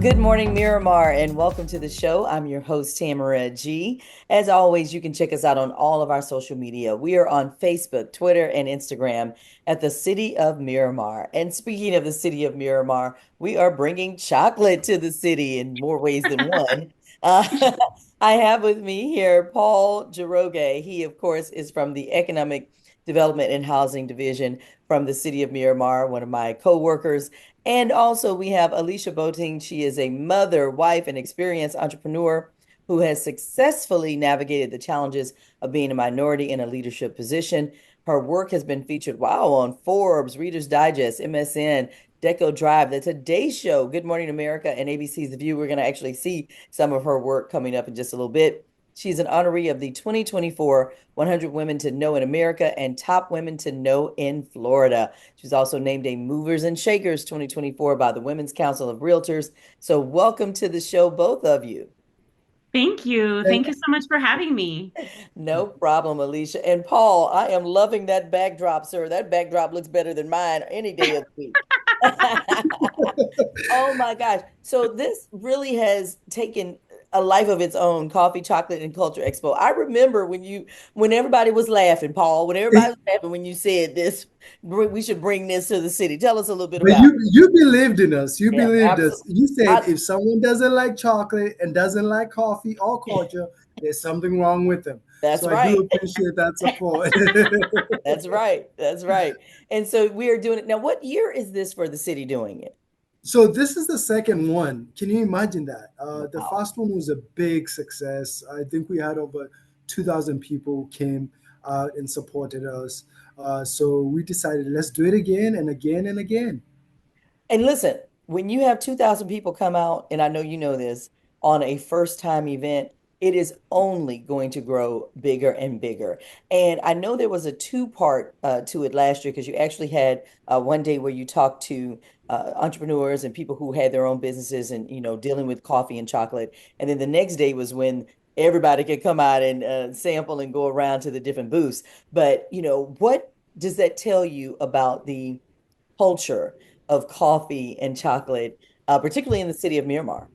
Good morning, Miramar, and welcome to the show. I'm your host, Tamara G. As always, you can check us out on all of our social media. We are on Facebook, Twitter, and Instagram at the City of Miramar. And speaking of the City of Miramar, we are bringing chocolate to the city in more ways than one. Uh, I have with me here Paul Giroge. He, of course, is from the Economic Development and Housing Division from the City of Miramar, one of my co-workers. And also, we have Alicia Boating. She is a mother, wife, and experienced entrepreneur who has successfully navigated the challenges of being a minority in a leadership position. Her work has been featured, wow, on Forbes, Reader's Digest, MSN, Deco Drive, The Today Show, Good Morning America, and ABC's The View. We're going to actually see some of her work coming up in just a little bit. She's an honoree of the 2024 100 Women to Know in America and Top Women to Know in Florida. She was also named a Movers and Shakers 2024 by the Women's Council of Realtors. So, welcome to the show, both of you. Thank you. Thank Thank you so much for having me. No problem, Alicia. And Paul, I am loving that backdrop, sir. That backdrop looks better than mine any day of the week. Oh my gosh. So this really has taken a life of its own, Coffee, Chocolate, and Culture Expo. I remember when everybody was laughing, Paul, when everybody you. was laughing when you said this, we should bring this to the city. Tell us a little bit But about you believed in us. You it. Yeah, believed us. absolutely. You said I, if someone doesn't like chocolate and doesn't like coffee or culture, there's something wrong with them. that's So I do right. appreciate that support. That's right. That's right. And so we are doing it. Now, what year is this for the city doing it? So this is the second one. Can you imagine that? The Wow. first one was a big success. I think we had over 2,000 people who came out and supported us. So we decided let's do it again and again and again. And listen, when you have 2,000 people come out, and I know you know this, on a first time event, it is only going to grow bigger and bigger. And I know there was a two-part to it last year because you actually had one day where you talked to entrepreneurs and people who had their own businesses and, dealing with coffee and chocolate. And then the next day was when everybody could come out and sample and go around to the different booths. But, what does that tell you about the culture of coffee and chocolate, particularly in the city of Miramar?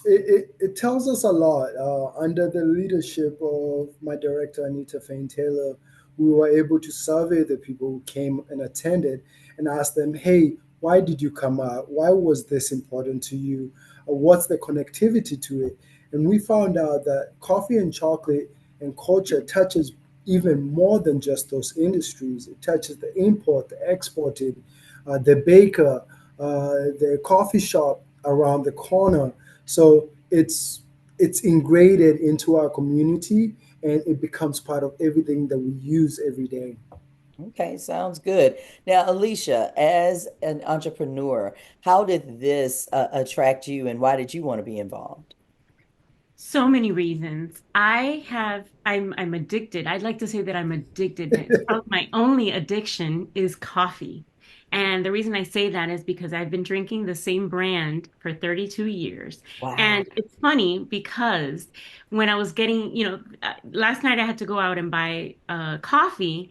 It tells us a lot. Under the leadership of my director, Anita Fain Taylor, we were able to survey the people who came and attended and ask them, hey, why did you come out? Why was this important to you? What's the connectivity to it? And we found out that coffee and chocolate and culture touches even more than just those industries. It touches the import, the exporting, the baker, the coffee shop around the corner. So it's ingrained into our community and it becomes part of everything that we use every day. Okay, sounds good. Now, Alicia, as an entrepreneur, how did this attract you and why did you want to be involved? So many reasons. I'm addicted. I'd like to say that I'm addicted. My only addiction is coffee. And the reason I say that is because I've been drinking the same brand for 32 years. Wow. And it's funny because when I was getting, last night I had to go out and buy coffee.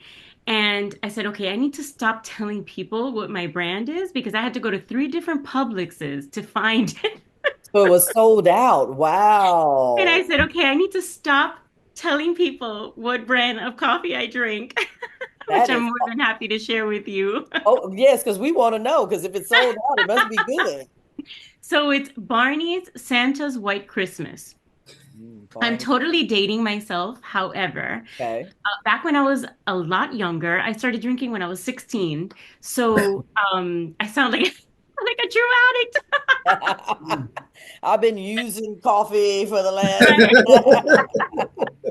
And I said, okay, I need to stop telling people what my brand is because I had to go to three different Publixes to find it. So it was sold out. And Wow. I said, okay, I need to stop telling people what brand of coffee I drink, which That I'm is, more than happy to share with you. oh, yes, because we want to know, because if it's sold out, it must be good. So it's Barney's Santa's White Christmas. I'm Barney. totally dating myself. However, Okay. back when I was a lot younger, I started drinking when I was 16. So I sound like like a true addict. I've been using coffee for the last. Right.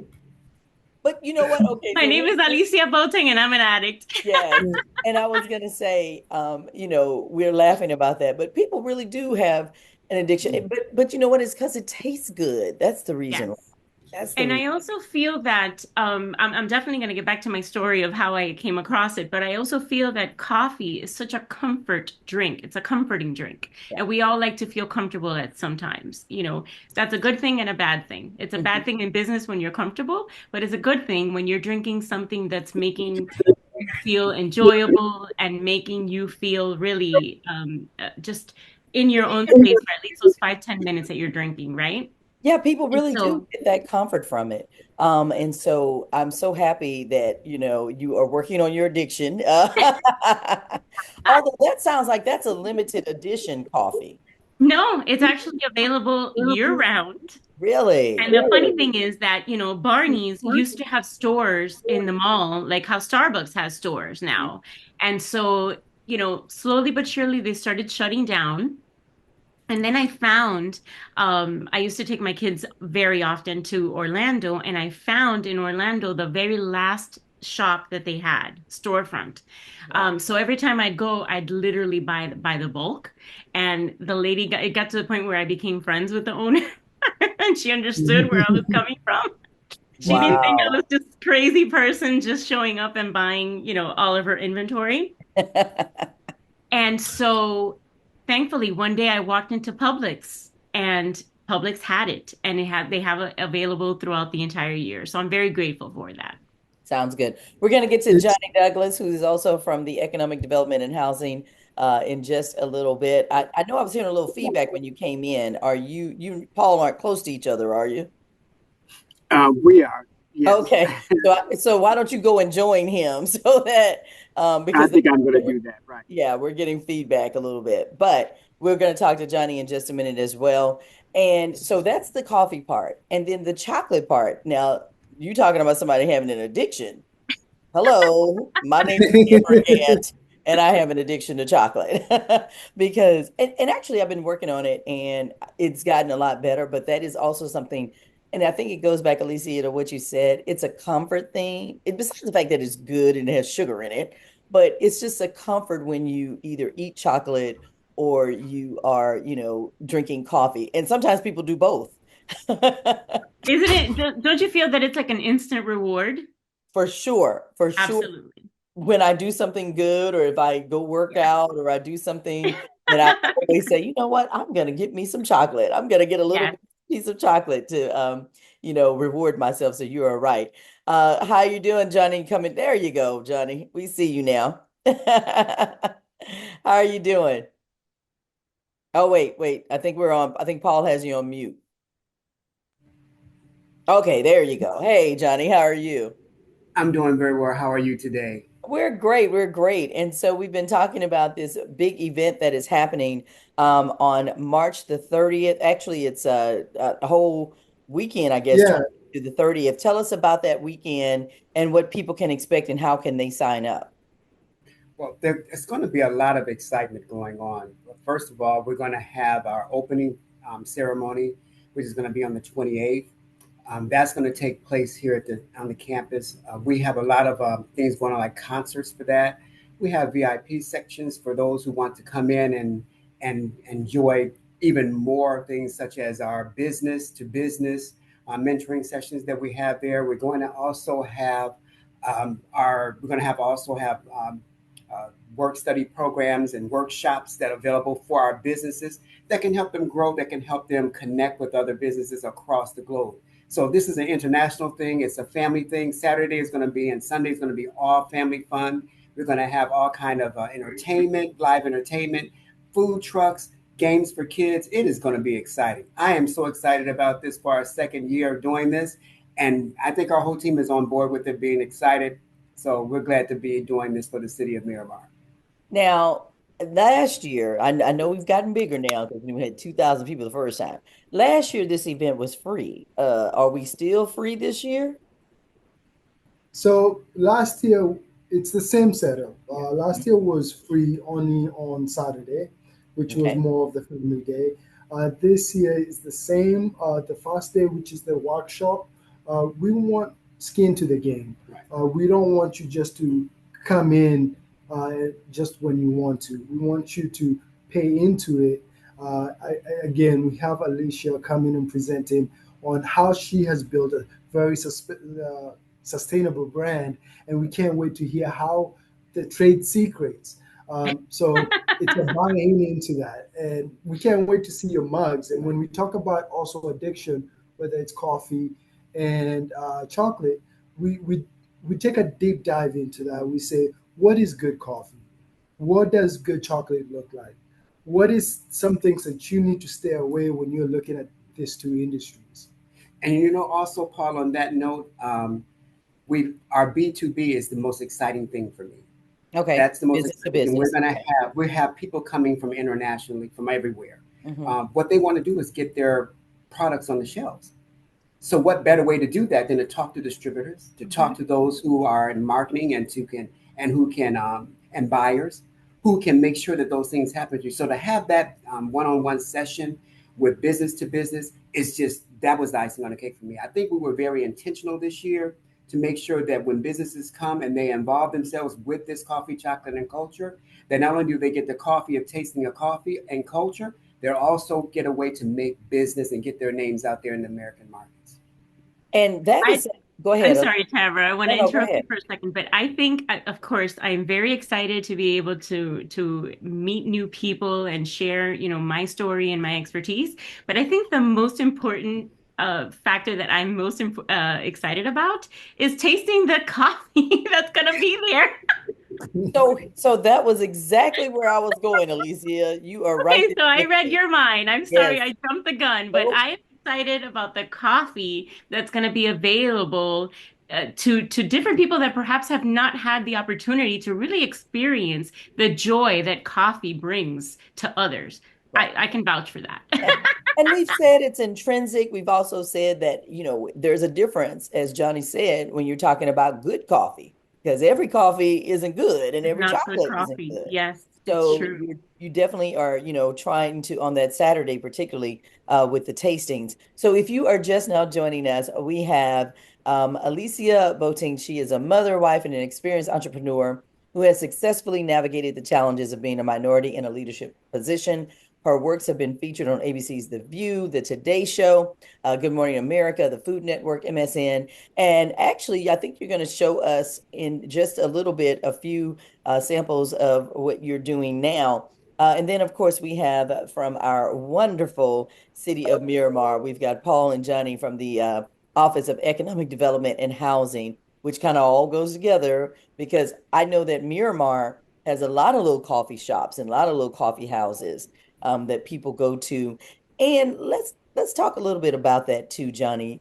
But you know what? Okay, My so name is Alicia Boateng and I'm an addict. yes. And I was gonna say, we're laughing about that, but people really do have an addiction. But you know what? It's because it tastes good. That's the reason. Yes. That's the And I reason. also feel that I'm definitely going to get back to my story of how I came across it, but I also feel that coffee is such a comfort drink. It's a comforting drink. Yeah. And we all like to feel comfortable at sometimes. That's a good thing and a bad thing. It's a bad Mhm. thing in business when you're comfortable, but it's a good thing when you're drinking something that's making you feel enjoyable and making you feel really just in your own space for at least those 5, 10 minutes that you're drinking, right? Yeah, people And really do so get that comfort from it. And so I'm so happy that, you are working on your addiction. Although that sounds like that's a limited edition coffee. no, it's actually available year round. Really? And the funny thing is that, Barney's used to have stores in the mall, like how Starbucks has stores now. And so, slowly but surely they started shutting down. And then I found, I used to take my kids very often to Orlando, and I found in Orlando the very last shop that they had, storefront. Wow. So every time I'd go, I'd literally buy the bulk. And it got to the point where I became friends with the owner, and she understood where I was coming from. She didn't think I was Wow. just crazy person just showing up and buying, all of her inventory. And so thankfully one day I walked into Publix and Publix had it and they have it available throughout the entire year. So I'm very grateful for that. Sounds good. We're going to get to It's Johnny Douglas, who is also from the Economic Development and Housing, in just a little bit. I know I was hearing a little feedback when you came in. Are you, Paul, aren't close to each other, are you? We are, yes. Okay. So why don't you go and join him so that I because think I'm going to do that, right? yeah, we're getting feedback a little bit, but we're going to talk to Johnny in just a minute as well. And so that's the coffee part. And then the chocolate part. Now, you talking about somebody having an addiction. Hello, my name is Amber Ant, and I have an addiction to chocolate because, and actually, I've been working on it, and it's gotten a lot better. But that is also something, and I think it goes back, Alicia, to what you said. It's a comfort thing. Besides the fact that it's good and it has sugar in it, but it's just a comfort when you either eat chocolate or you are, drinking coffee. And sometimes people do both. Isn't it? Don't you feel that it's like an instant reward? For sure, for sure. Absolutely. When I do something good or if I go work Yes. out or I do something that I always say, you know what, I'm gonna get me some chocolate. I'm gonna get a little Yes. piece of chocolate to reward myself. So you are right. How you doing, Johnny? Coming there you go, Johnny. We see you now. How are you doing? Oh, wait. I think Paul has you on mute. Okay, there you go. Hey, Johnny, how are you? I'm doing very well. How are you today? We're great. We're great. And so we've been talking about this big event that is happening on March the 30th. Actually, it's a whole weekend, I guess, yeah. 20 to the 30th. Tell us about that weekend and what people can expect and how can they sign up? Well, it's going to be a lot of excitement going on. First of all, we're going to have our opening ceremony, which is going to be on the 28th. That's going to take place here on the campus. We have a lot of things going on, like concerts for that. We have VIP sections for those who want to come in and enjoy even more things, such as our business to business mentoring sessions that we have there. We're going to also have we're going to have also have work study programs and workshops that are available for our businesses that can help them grow, that can help them connect with other businesses across the globe. So this is an international thing. It's a family thing. Saturday is going to be and Sunday is going to be all family fun. We're going to have all kind of entertainment, live entertainment, food trucks, games for kids. It is going to be exciting. I am so excited about this for our second year of doing this. And I think our whole team is on board with it being excited. So we're glad to be doing this for the city of Miramar. Now, last year, I know we've gotten bigger now because we had 2,000 people the first time. Last year, this event was free. Are we still free this year? So last year, it's the same setup. Yeah. Last year was free only on Saturday, which was Okay. more of the family day. This year is the same. The first day, which is the workshop, we want skin to the game. Right. We don't want you just to come in just when you want to. We want you to pay into it. Again, we have Alicia coming and presenting on how she has built a very sustainable brand, and we can't wait to hear how the trade secrets. So it's a buying into that, and we can't wait to see your mugs. And when we talk about also addiction, whether it's coffee and chocolate, we, we we take a deep dive into that. We say, what is good coffee? What does good chocolate look like? what is some things that you need to stay away when you're looking at these two industries? And also, Paul, on that note, we our B2B is the most exciting thing for me. Okay, That's the most business to exciting thing. business. Okay. We have people coming from internationally, from everywhere. Hmm. What they want to do is get their products on the shelves. So what better way to do that than to talk to distributors, to talk Mhm. to those who are in marketing and who can and buyers who can make sure that those things happen to you. So to have that one-on-one session with business to business is just that was the icing on the cake for me. I think we were very intentional this year to make sure that when businesses come and they involve themselves with this coffee, chocolate, and culture, that not only do they get the coffee of tasting of coffee and culture, they'll also get a way to make business and get their names out there in the American markets. And that I is, go I'm ahead. sorry, Tara. I want No, to no, go interrupt ahead. you for a second, but I think, of course, I'm very excited to be able to meet new people and share, my story and my expertise. But I think the most important factor that I'm most excited about is tasting the coffee that's gonna be there. So that was exactly where I was going, Alicia. You are right Okay, there so I with read me. your mind. I'm sorry, Yes. I jumped the gun, but Nope. I am excited about the coffee that's going to be available to different people that perhaps have not had the opportunity to really experience the joy that coffee brings to others. Right. I can vouch for that. And we've said it's intrinsic. We've also said that, there's a difference, as Johnny said, when you're talking about good coffee, because every coffee isn't good and It's every not good chocolate isn't coffee. good. Yes, it's So true. you definitely are, trying to on that Saturday, particularly with the tastings. So if you are just now joining us, we have Alicia Boating. She is a mother, wife, and an experienced entrepreneur who has successfully navigated the challenges of being a minority in a leadership position. Her works have been featured on ABC's The View, The Today Show, Good Morning America, the Food Network, MSN. And actually, I think you're going to show us in just a little bit a few samples of what you're doing now. And then, of course, we have from our wonderful city of Miramar, we've got Paul and Johnny from the Office of Economic Development and Housing, which kind of all goes together because I know that Miramar has a lot of little coffee shops and a lot of little coffee houses that people go to. And let's talk a little bit about that too, Johnny,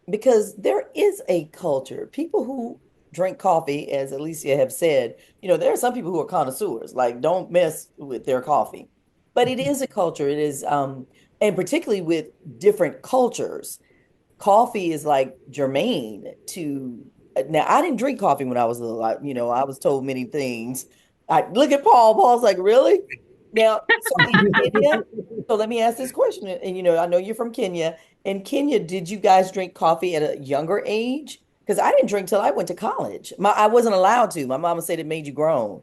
because there is a culture. People who drink coffee, as Alicia have said, there are some people who are connoisseurs, like don't mess with their coffee. But it is a culture. It is, and particularly with different cultures coffee is like germane to now I didn't drink coffee when I was little. I was told many things. I look at Paul. Paul's like, really? Now, so in Kenya, so let me ask this question. And I know you're from Kenya. In Kenya, did you guys drink coffee at a younger age? Because I didn't drink till I went to college. I wasn't allowed to. My mama said it made you grown.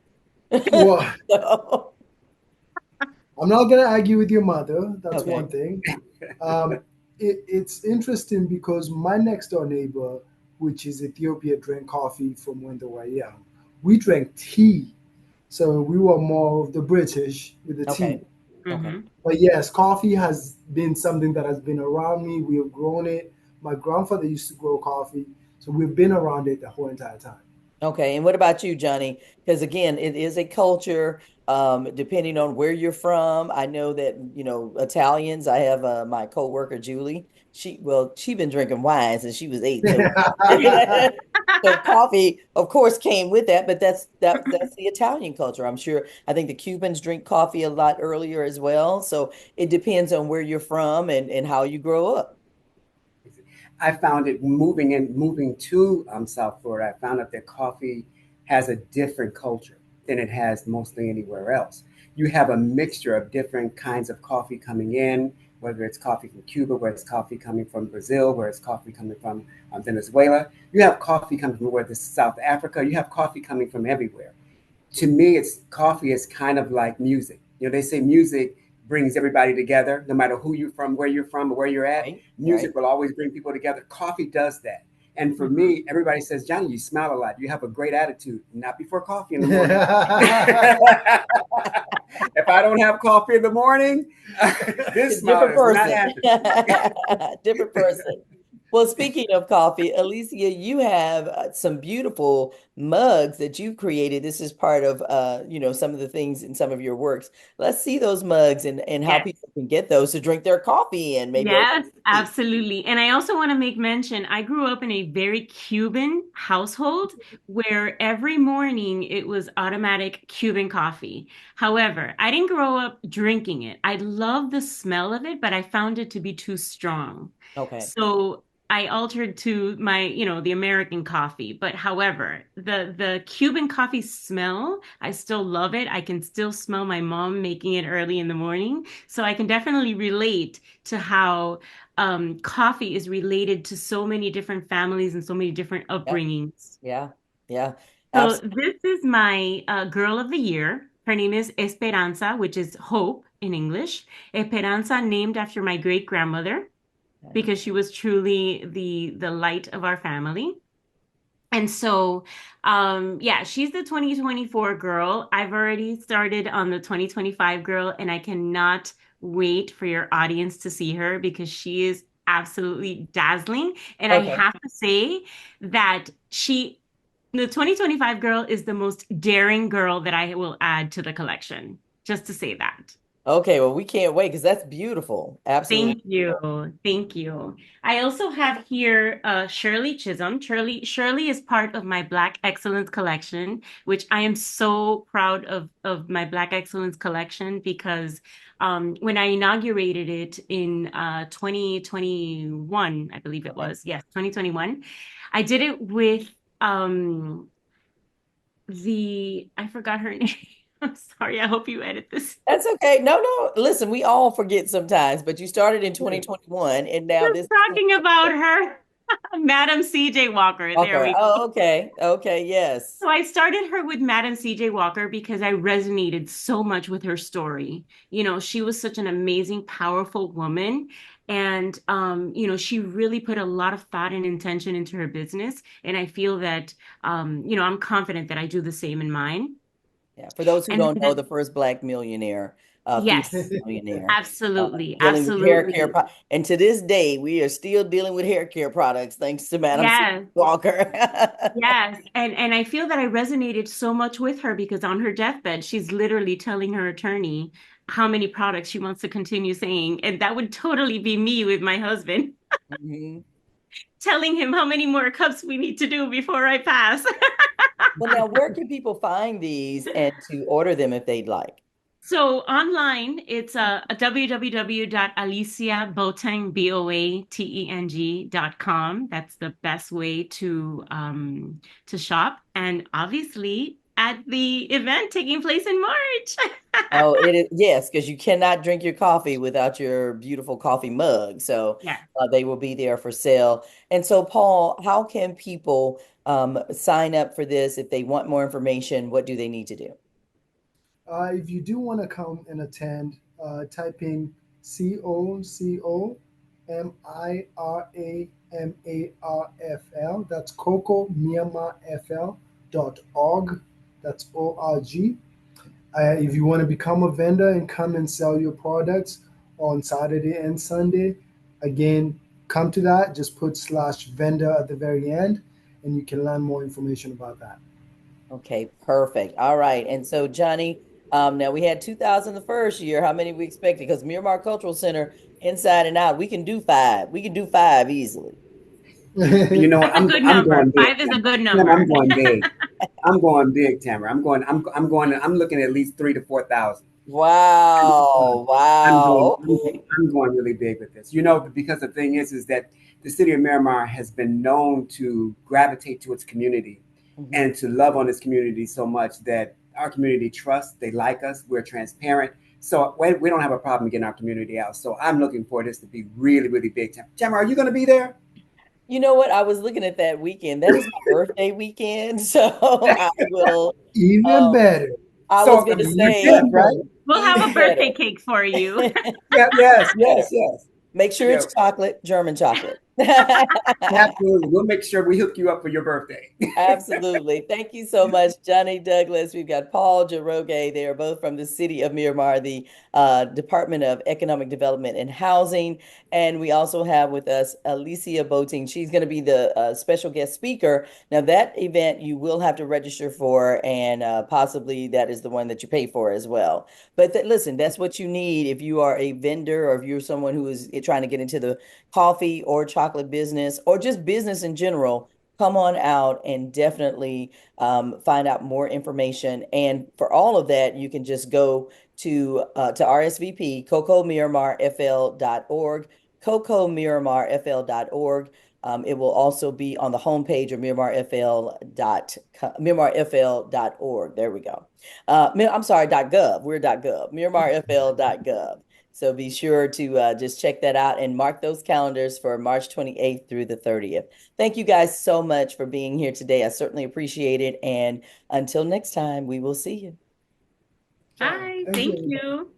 Well, So, I'm not going to argue with your mother. That's one okay. thing. It's interesting because my next door neighbor, which is Ethiopia, drank coffee from when they were young. We drank tea. So we were more of the British with the tea. Okay. Okay. Hmm. But yes, coffee has been something that has been around me. We have grown it. My grandfather used to grow coffee. So we've been around it the whole entire time. Okay, and what about you, Johnny? Because again, it is a culture, depending on where you're from. I know that, Italians, I have my coworker Julie. She been drinking wine since she was 8. So so coffee, of course, came with that, but that's the Italian culture. I'm sure. I think the Cubans drink coffee a lot earlier as well. So it depends on where you're from and how you grow up. I found it moving to South Florida. I found out that coffee has a different culture than it has mostly anywhere else. You have a mixture of different kinds of coffee coming in, whether it's coffee from Cuba, whether it's coffee coming from Brazil, where it's coffee coming from Venezuela. You have coffee coming from whether it's South Africa. You have coffee coming from everywhere. To me, it's coffee is kind of like music. They say music brings everybody together, no matter who you're from, or where you're at. Right? Right. Music will always bring people together. Coffee does that. And for Hmm. me, everybody says, Johnny, you smile a lot. You have a great attitude. Not before coffee in the morning. If I don't have coffee in the morning, this smile Different does not person. happen. Different person. Well, speaking of coffee, Alicia, you have some beautiful mugs that you created. This is part of some of the things in some of your works. Let's see those mugs and how Yes. people can get those to drink their coffee and maybe over Yes, tea. absolutely. And I also want to make mention, I grew up in a very Cuban household where every morning it was automatic Cuban coffee. However, I didn't grow up drinking it. I love the smell of it, but I found it to be too strong. Okay. So I altered to my, the American coffee. But however, the Cuban coffee smell, I still love it. I can still smell my mom making it early in the morning. So I can definitely relate to how coffee is related to so many different families and so many different Yep. upbringings. Yeah. Yeah. So Absolutely. this is my girl of the year. Her name is Esperanza, which is hope in English. Esperanza, named after my great grandmother, because she was truly the light of our family. And so, yeah, she's the 2024 girl. I've already started on the 2025 girl, and I cannot wait for your audience to see her because she is absolutely dazzling. And I Okay. have to say that the 2025 girl is the most daring girl that I will add to the collection, just to say that. Okay. Well, we can't wait because that's beautiful. Absolutely Thank beautiful. you. Thank you. I also have here Shirley Chisholm. Shirley is part of my Black Excellence collection, which I am so proud of my Black Excellence collection because when I inaugurated it in 2021, I believe it Okay. was, yes, 2021, I did it with um I forgot her name. I'm sorry. I hope you edit this. That's okay. No, no. Listen, we all forget sometimes, but you started in Yeah. 2021 and now Just this is talking about 2024. her. Madam CJ Walker. There Walker. we go. Oh, okay. Okay. Yes. So I started her with Madam CJ Walker because I resonated so much with her story. She was such an amazing, powerful woman. And she really put a lot of thought and intention into her business. And I feel that I'm confident that I do the same in mine. Yeah. For those who And don't know, the first Black millionaire, female yes, millionaire, absolutely, dealing with hair care. absolutely. And to this day, we are still dealing with hair care products thanks to Madam C. Yes. Walker. Yes, and I feel that I resonated so much with her because on her deathbed, she's literally telling her attorney how many products she wants to continue saying, and that would totally be me with my husband, Mhm. telling him how many more cups we need to do before I pass. Well, now, where can people find these and to order them if they'd like? So online, it's a www.aliciaboteng, BOATENG.com. That's the best way to shop. And obviously at the event taking place in March. Oh, it is, yes, because you cannot drink your coffee without your beautiful coffee mug. So Yeah. they will be there for sale. And so, Paul, how can people sign up for this if they want more information? What do they need to do? If you do want to come and attend, type in COCOMIRAMARFL. That's Coco MiramarFL.org. That's ORG. If you want to become a vendor and come and sell your products on Saturday and Sunday, again, come to that. Just put slash vendor at the very end, and you can learn more information about that. Okay, perfect. All right. And so, Johnny, now we had 2000 the first year. How many we expected? Because Miramar Cultural Center, inside and out, we can do five. We can do five easily. You know what? That's a good I'm number. going big, Five is a Tamara. good Tamara, I'm number. going big. I'm going big, Tamara. I'm looking at least 3 to 4 thousand. Wow. Wow. Okay. I'm going really big with this. You know, because the thing is that the city of Miramar has been known to gravitate to its community Mhm. and to love on its community so much that our community trusts, they like us, we're transparent. So we don't have a problem getting our community out. So I'm looking for this to be really, really big. Tamara, are you going to be there? You know what? I was looking at that weekend. That is my birthday weekend. So I will, Even um, better. I was So going to the say Even 10th, right? better. We'll have even a birthday better. cake for you. Yeah, yes, Better. yes, yes. Make sure Yeah, it's chocolate, German chocolate. Absolutely. We'll make sure we hook you up for your birthday. Absolutely. Thank you so much, Johnny Douglas. We've got Paul Jaroge. They are both from the City of Miramar, the Department of Economic Development and Housing. And we also have with us Alicia Boating. She's going to be the special guest speaker. Now, that event you will have to register for, and possibly that is the one that you pay for as well. But listen, that's what you need if you are a vendor or if you're someone who is trying to get into the coffee or chocolate business or just business in general. Come on out and definitely find out more information. And for all of that, you can just go to RSVP, CocoMiramarFL.org, CocoMiramarFL.org. It will also be on the homepage of MiramarFL.org. There we go. I'm sorry, .gov. We're .gov. MiramarFL.gov. So be sure to just check that out and mark those calendars for March 28th through the 30th. Thank you guys so much for being here today. I certainly appreciate it. And until next time, we will see you. Ciao. Bye. Thank Thank you. you.